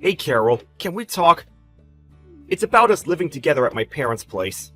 Hey Carol, can we talk? It's about us living together at my parents' place.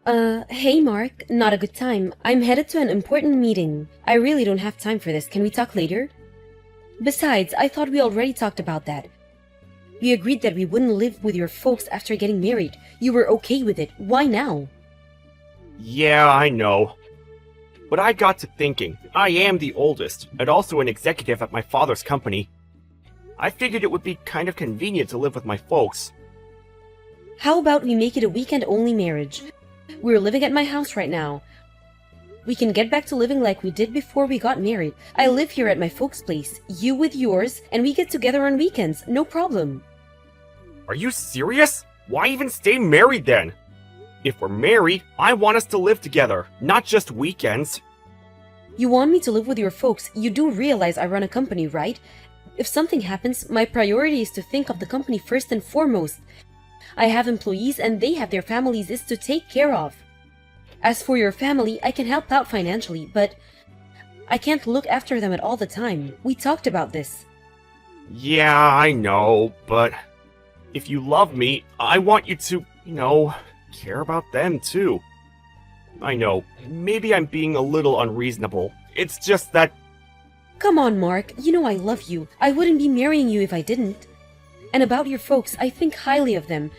Hey Mark, not a good time. I'm headed to an important meeting. I really don't have time for this. Can we talk later? Besides, I thought we already talked about that. We agreed that we wouldn't live with your folks after getting married. You were okay with it. Why now? Yeah, I know. But I got to thinking, I am the oldest, and also an executive at my father's company. I figured it would be kind of convenient to live with my folks. How about we make it a weekend-only marriage? We're living at my house right now. We can get back to living like we did before we got married. I live here at my folks' place, you with yours, and we get together on weekends, no problem. Are you serious? Why even stay married then? If we're married, I want us to live together, not just weekends. You want me to live with your folks. You do realize I run a company, right? If something happens, my priority is to think of the company first and foremost. I have employees and they have their families is to take care of. As for your family, I can help out financially, but I can't look after them at all the time. We talked about this. Yeah, I know, but if you love me, I want you to, care about them too. I know, maybe I'm being a little unreasonable. It's just that... Come on, Mark. You know I love you. I wouldn't be marrying you if I didn't. And about your folks, I think highly of them.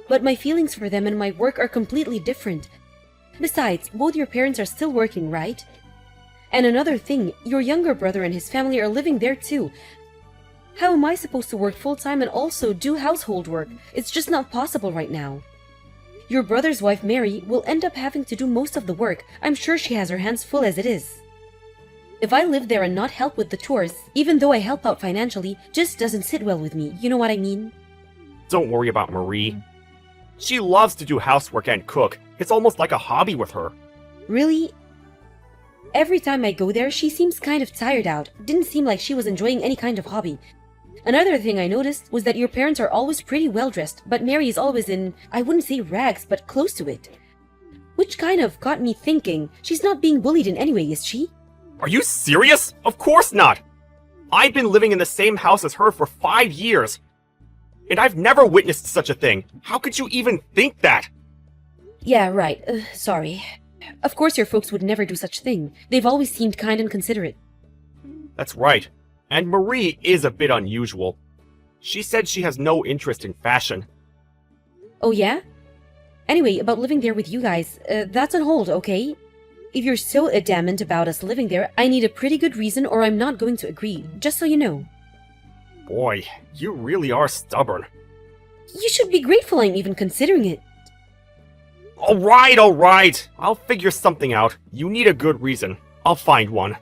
But my feelings for them and my work are completely different. Besides, both your parents are still working, right? And another thing, your younger brother and his family are living there too. How am I supposed to work full-time and also do household work? It's just not possible right now. Your brother's wife, Mary, will end up having to do most of the work. I'm sure she has her hands full as it is. If I live there and not help with the chores, even though I help out financially, just doesn't sit well with me. You know what I mean? Don't worry about Marie. She loves to do housework and cook. It's almost like a hobby with her. Really? Every time I go there, she seems kind of tired out. Didn't seem like she was enjoying any kind of hobby. Another thing I noticed was that your parents are always pretty well dressed, but Mary is always in, I wouldn't say rags, but close to it. Which kind of got me thinking, she's not being bullied in any way, is she? Are you serious? Of course not! I've been living in the same house as her for 5 years. And I've never witnessed such a thing. How could you even think that? Yeah, right. Sorry. Of course your folks would never do such thing. They've always seemed kind and considerate. That's right. And Marie is a bit unusual. She said she has no interest in fashion. Oh yeah? Anyway, about living there with you guys, that's on hold, okay? If you're so adamant about us living there, I need a pretty good reason or I'm not going to agree, just so you know. Boy, you really are stubborn. You should be grateful I'm even considering it. Alright. I'll figure something out. You need a good reason. I'll find one.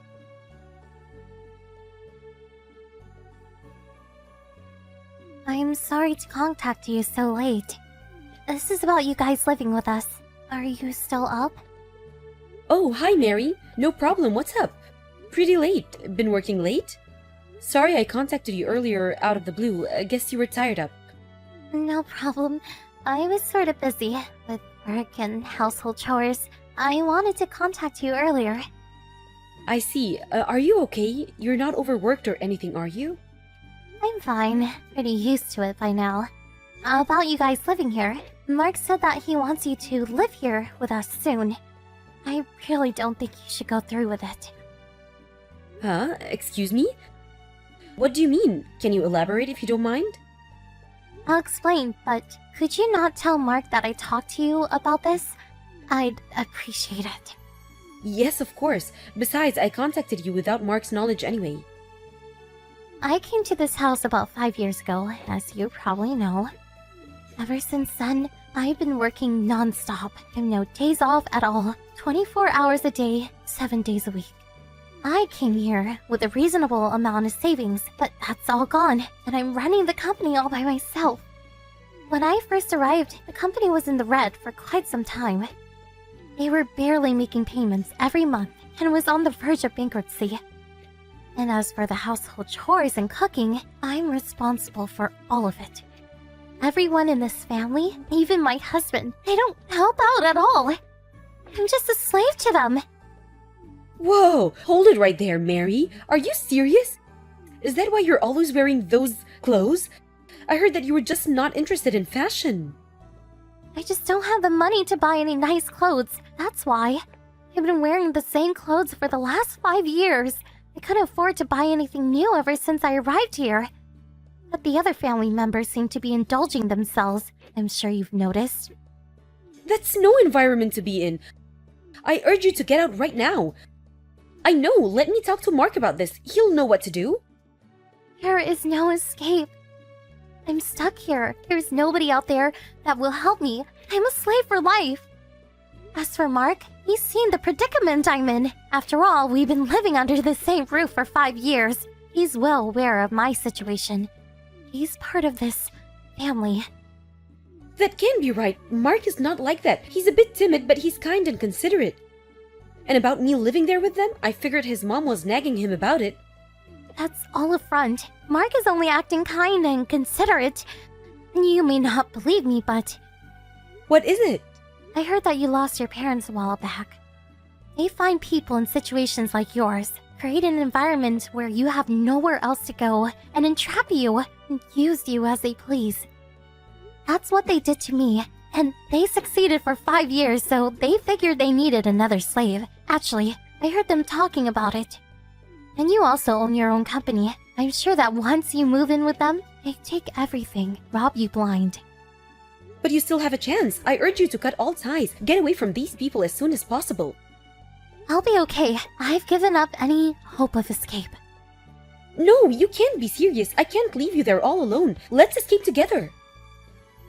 I'm sorry to contact you so late. This is about you guys living with us. Are you still up? Oh, hi Mary. No problem, what's up? Pretty late. Been working late? Sorry I contacted you earlier out of the blue. I guess you were tired up. No problem. I was sort of busy with work and household chores. I wanted to contact you earlier. I see. Are you okay? You're not overworked or anything, are you? I'm fine. Pretty used to it by now. About you guys living here, Mark said that he wants you to live here with us soon. I really don't think you should go through with it. Huh? Excuse me? What do you mean? Can you elaborate if you don't mind? I'll explain, but could you not tell Mark that I talked to you about this? I'd appreciate it. Yes, of course. Besides, I contacted you without Mark's knowledge anyway. I came to this house about 5 years ago, as you probably know. Ever since then, I've been working non-stop and no days off at all, 24 hours a day, 7 days a week. I came here with a reasonable amount of savings, but that's all gone, and I'm running the company all by myself. When I first arrived, the company was in the red for quite some time. They were barely making payments every month and was on the verge of bankruptcy. And as for the household chores and cooking, I'm responsible for all of it. Everyone in this family, even my husband, they don't help out at all. I'm just a slave to them. Whoa! Hold it right there, Mary. Are you serious? Is that why you're always wearing those clothes? I heard that you were just not interested in fashion. I just don't have the money to buy any nice clothes. That's why. I've been wearing the same clothes for the last 5 years. I couldn't afford to buy anything new ever since I arrived here. But the other family members seem to be indulging themselves. I'm sure you've noticed. That's no environment to be in. I urge you to get out right now. I know, let me talk to Mark about this. He'll know what to do. There is no escape. I'm stuck here. There's nobody out there that will help me. I'm a slave for life. As for Mark, he's seen the predicament I'm in. After all, we've been living under the same roof for 5 years. He's well aware of my situation. He's part of this family. That can't be right. Mark is not like that. He's a bit timid, but he's kind and considerate. And about me living there with them, I figured his mom was nagging him about it. That's all a front. Mark is only acting kind and considerate. You may not believe me, but What is it? I heard that you lost your parents a while back. They find people in situations like yours, create an environment where you have nowhere else to go, and entrap you and use you as they please. That's what they did to me, and they succeeded for 5 years, so they figured they needed another slave. Actually, I heard them talking about it. And you also own your own company. I'm sure that once you move in with them, they take everything, rob you blind. But you still have a chance. I urge you to cut all ties. Get away from these people as soon as possible. I'll be okay. I've given up any hope of escape. No, you can't be serious. I can't leave you there all alone. Let's escape together.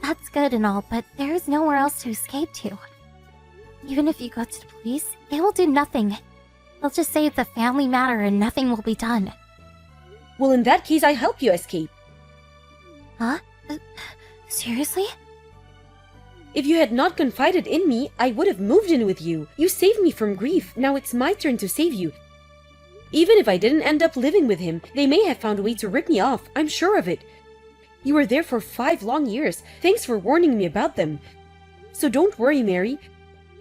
That's good and all, but there is nowhere else to escape to. Even if you go to the police, they will do nothing. They'll just say it's a family matter and nothing will be done. Well, in that case, I help you escape. Huh? Seriously? If you had not confided in me, I would have moved in with you. You saved me from grief. Now it's my turn to save you. Even if I didn't end up living with him, they may have found a way to rip me off. I'm sure of it. You were there for 5 long years. Thanks for warning me about them. So don't worry, Mary.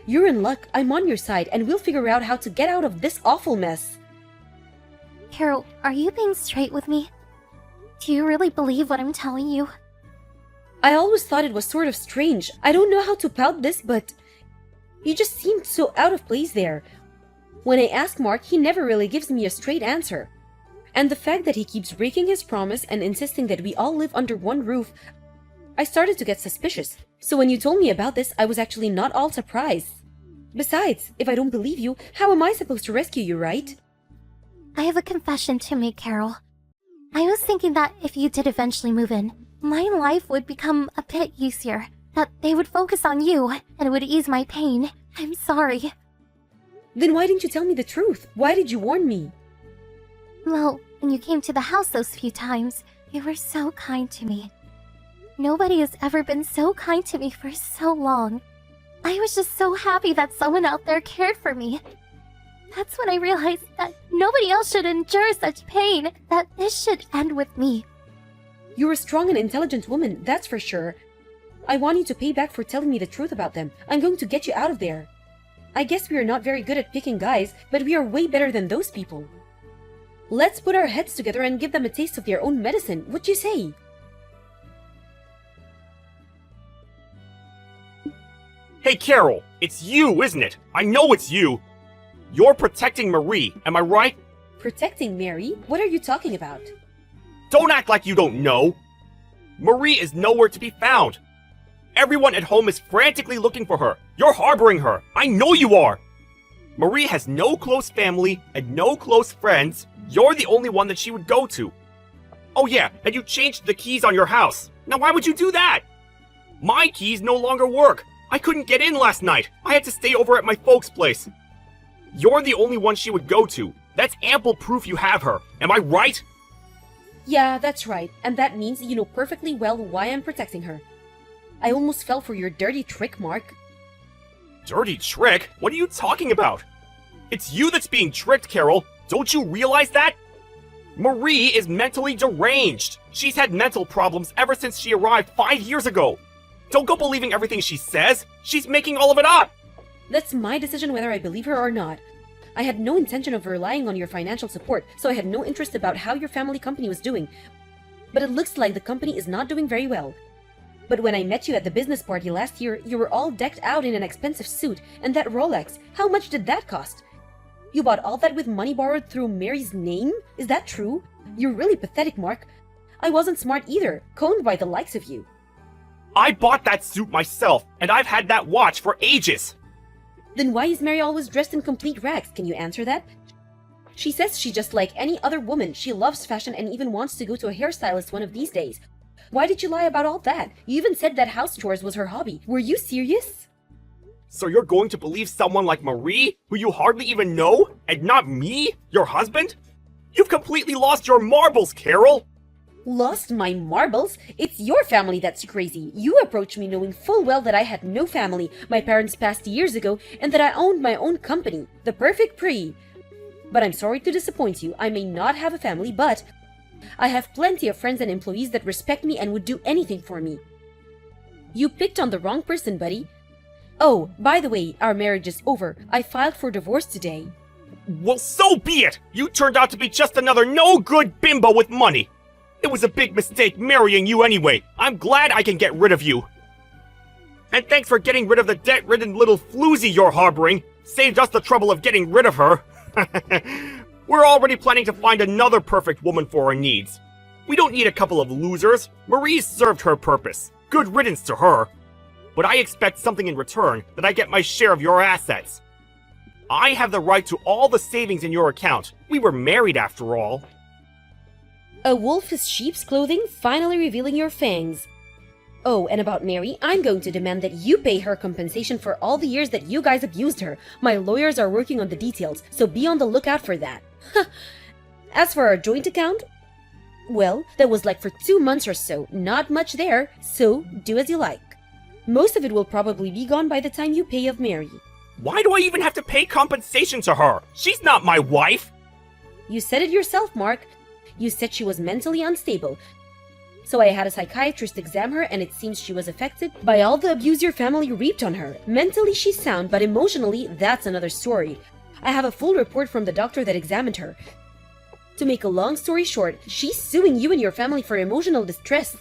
You're in luck. I'm on your side, and we'll figure out how to get out of this awful mess. Carol, are you being straight with me? Do you really believe what I'm telling you? I always thought it was sort of strange. I don't know how to pout this, but you just seemed so out of place there. When I ask Mark, he never really gives me a straight answer. And the fact that he keeps breaking his promise and insisting that we all live under one roof, I started to get suspicious. So when you told me about this, I was actually not all surprised. Besides, if I don't believe you, how am I supposed to rescue you, right? I have a confession to make, Carol. I was thinking that if you did eventually move in, my life would become a bit easier. That they would focus on you, and it would ease my pain. I'm sorry. Then why didn't you tell me the truth? Why did you warn me? Well, when you came to the house those few times, you were so kind to me. Nobody has ever been so kind to me for so long. I was just so happy that someone out there cared for me. That's when I realized that nobody else should endure such pain, that this should end with me. You're a strong and intelligent woman, that's for sure. I want you to pay back for telling me the truth about them. I'm going to get you out of there. I guess we are not very good at picking guys, but we are way better than those people. Let's put our heads together and give them a taste of their own medicine. What you say? Hey, Carol, it's you, isn't it? I know it's you. You're protecting Marie, am I right? Protecting Mary? What are you talking about? Don't act like you don't know. Marie is nowhere to be found. Everyone at home is frantically looking for her. You're harboring her. I know you are. Marie has no close family and no close friends. You're the only one that she would go to. Oh yeah, and you changed the keys on your house. Now why would you do that? My keys no longer work. I couldn't get in last night. I had to stay over at my folks' place. You're the only one she would go to. That's ample proof you have her. Am I right? Yeah, that's right. And that means you know perfectly well why I'm protecting her. I almost fell for your dirty trick, Mark. Dirty trick? What are you talking about? It's you that's being tricked, Carol. Don't you realize that? Marie is mentally deranged. She's had mental problems ever since she arrived 5 years ago. Don't go believing everything she says. She's making all of it up. That's my decision whether I believe her or not. I had no intention of relying on your financial support, so I had no interest about how your family company was doing. But it looks like the company is not doing very well. But when I met you at the business party last year, you were all decked out in an expensive suit, and that Rolex, how much did that cost? You bought all that with money borrowed through Mary's name? Is that true? You're really pathetic, Mark. I wasn't smart either, coned by the likes of you. I bought that suit myself, and I've had that watch for ages. Then why is Mary always dressed in complete rags? Can you answer that? She says she's just like any other woman. She loves fashion and even wants to go to a hairstylist one of these days. Why did you lie about all that? You even said that house chores was her hobby. Were you serious? So you're going to believe someone like Marie, who you hardly even know, and not me, your husband? You've completely lost your marbles, Carol! Lost my marbles? It's your family that's crazy. You approached me knowing full well that I had no family, my parents passed years ago, and that I owned my own company, the Perfect Pre. But I'm sorry to disappoint you. I may not have a family, but I have plenty of friends and employees that respect me and would do anything for me. You picked on the wrong person, buddy. Oh, by the way, our marriage is over. I filed for divorce today. Well, so be it! You turned out to be just another no-good bimbo with money. It was a big mistake marrying you anyway. I'm glad I can get rid of you. And thanks for getting rid of the debt-ridden little floozy you're harboring. Saved us the trouble of getting rid of her. We're already planning to find another perfect woman for our needs. We don't need a couple of losers. Marie served her purpose. Good riddance to her. But I expect something in return, that I get my share of your assets. I have the right to all the savings in your account. We were married after all. A wolf is sheep's clothing, finally revealing your fangs. Oh, and about Mary, I'm going to demand that you pay her compensation for all the years that you guys abused her. My lawyers are working on the details, so be on the lookout for that. As for our joint account, well, that was like for 2 months or so, not much there, so do as you like. Most of it will probably be gone by the time you pay of Mary. Why do I even have to pay compensation to her? She's not my wife! You said it yourself, Mark. You said she was mentally unstable. So I had a psychiatrist examine her, and it seems she was affected by all the abuse your family reaped on her. Mentally she's sound, but emotionally, that's another story. I have a full report from the doctor that examined her. To make a long story short, she's suing you and your family for emotional distress.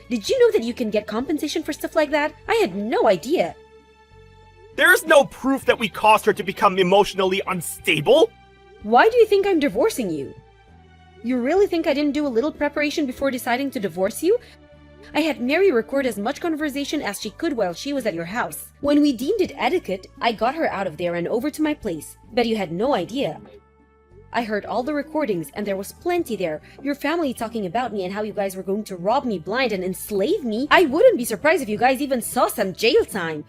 Did you know that you can get compensation for stuff like that? I had no idea. There's no proof that we caused her to become emotionally unstable. Why do you think I'm divorcing you? You really think I didn't do a little preparation before deciding to divorce you? I had Mary record as much conversation as she could while she was at your house. When we deemed it etiquette, I got her out of there and over to my place. Bet you had no idea. I heard all the recordings, and there was plenty there. Your family talking about me and how you guys were going to rob me blind and enslave me. I wouldn't be surprised if you guys even saw some jail time.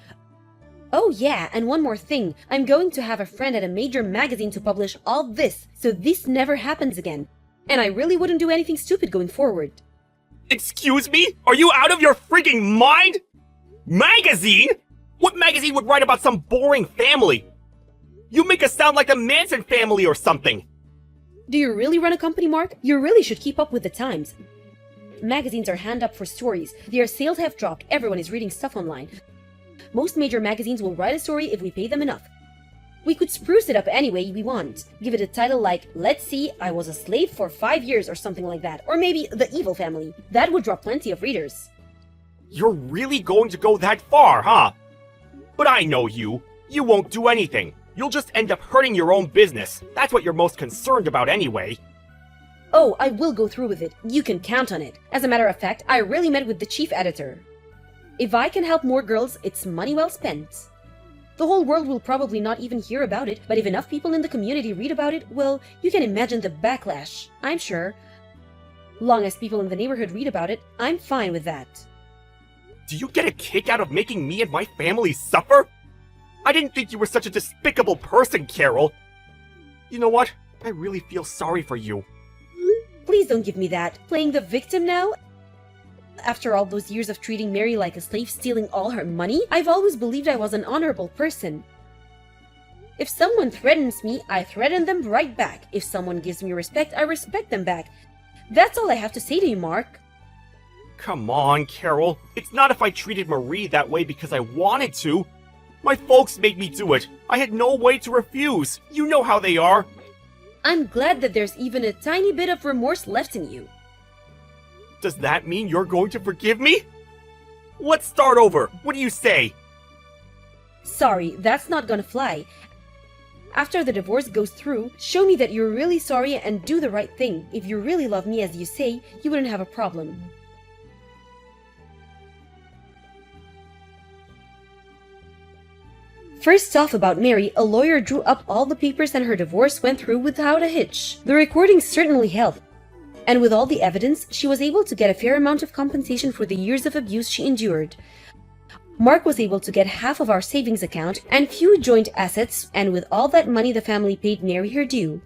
Oh yeah, and one more thing. I'm going to have a friend at a major magazine to publish all this, so this never happens again. And I really wouldn't do anything stupid going forward. Excuse me? Are you out of your frigging mind? Magazine? What magazine would write about some boring family? You make us sound like the Manson family or something. Do you really run a company, Mark? You really should keep up with the times. Magazines are hand up for stories. Their sales have dropped. Everyone is reading stuff online. Most major magazines will write a story if we pay them enough. We could spruce it up any way we want. Give it a title like, let's see, I was a slave for 5 years or something like that. Or maybe The Evil Family. That would draw plenty of readers. You're really going to go that far, huh? But I know you. You won't do anything. You'll just end up hurting your own business. That's what you're most concerned about anyway. Oh, I will go through with it. You can count on it. As a matter of fact, I really met with the chief editor. If I can help more girls, it's money well spent. The whole world will probably not even hear about it, but if enough people in the community read about it, well, you can imagine the backlash, I'm sure. Long as people in the neighborhood read about it, I'm fine with that. Do you get a kick out of making me and my family suffer? I didn't think you were such a despicable person, Carol. You know what? I really feel sorry for you. Please don't give me that. Playing the victim now? After all those years of treating Mary like a slave, stealing all her money, I've always believed I was an honorable person. If someone threatens me, I threaten them right back. If someone gives me respect, I respect them back. That's all I have to say to you, Mark. Come on, Carol. It's not if I treated Marie that way because I wanted to. My folks made me do it. I had no way to refuse. You know how they are. I'm glad that there's even a tiny bit of remorse left in you. Does that mean you're going to forgive me? Let's start over. What do you say? Sorry, that's not gonna fly. After the divorce goes through, show me that you're really sorry and do the right thing. If you really love me as you say, you wouldn't have a problem. First off, about Mary, a lawyer drew up all the papers and her divorce went through without a hitch. The recordings certainly helped. And with all the evidence, she was able to get a fair amount of compensation for the years of abuse she endured. Mark was able to get half of our savings account and few joint assets, and with all that money the family paid Mary her due.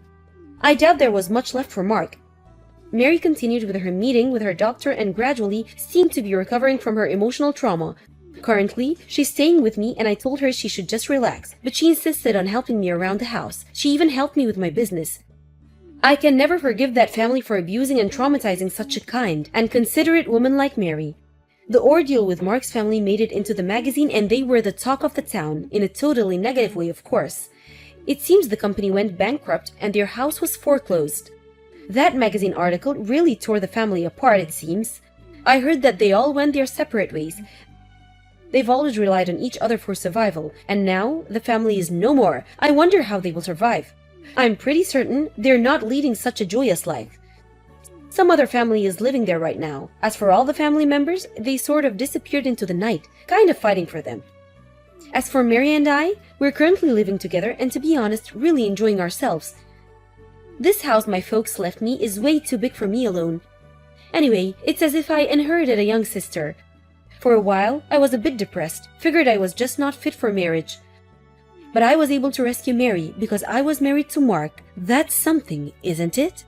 I doubt there was much left for Mark. Mary continued with her meeting with her doctor and gradually seemed to be recovering from her emotional trauma. Currently, she's staying with me and I told her she should just relax, but she insisted on helping me around the house. She even helped me with my business. I can never forgive that family for abusing and traumatizing such a kind and considerate woman like Mary. The ordeal with Mark's family made it into the magazine and they were the talk of the town, in a totally negative way of course. It seems the company went bankrupt and their house was foreclosed. That magazine article really tore the family apart, it seems. I heard that they all went their separate ways. They've always relied on each other for survival, and now the family is no more. I wonder how they will survive. I'm pretty certain they're not leading such a joyous life. Some other family is living there right now. As for all the family members, they sort of disappeared into the night, kind of fighting for them. As for Mary and I, we're currently living together and to be honest, really enjoying ourselves. This house my folks left me is way too big for me alone. Anyway, it's as if I inherited a young sister. For a while, I was a bit depressed, figured I was just not fit for marriage. But I was able to rescue Mary because I was married to Mark. That's something, isn't it?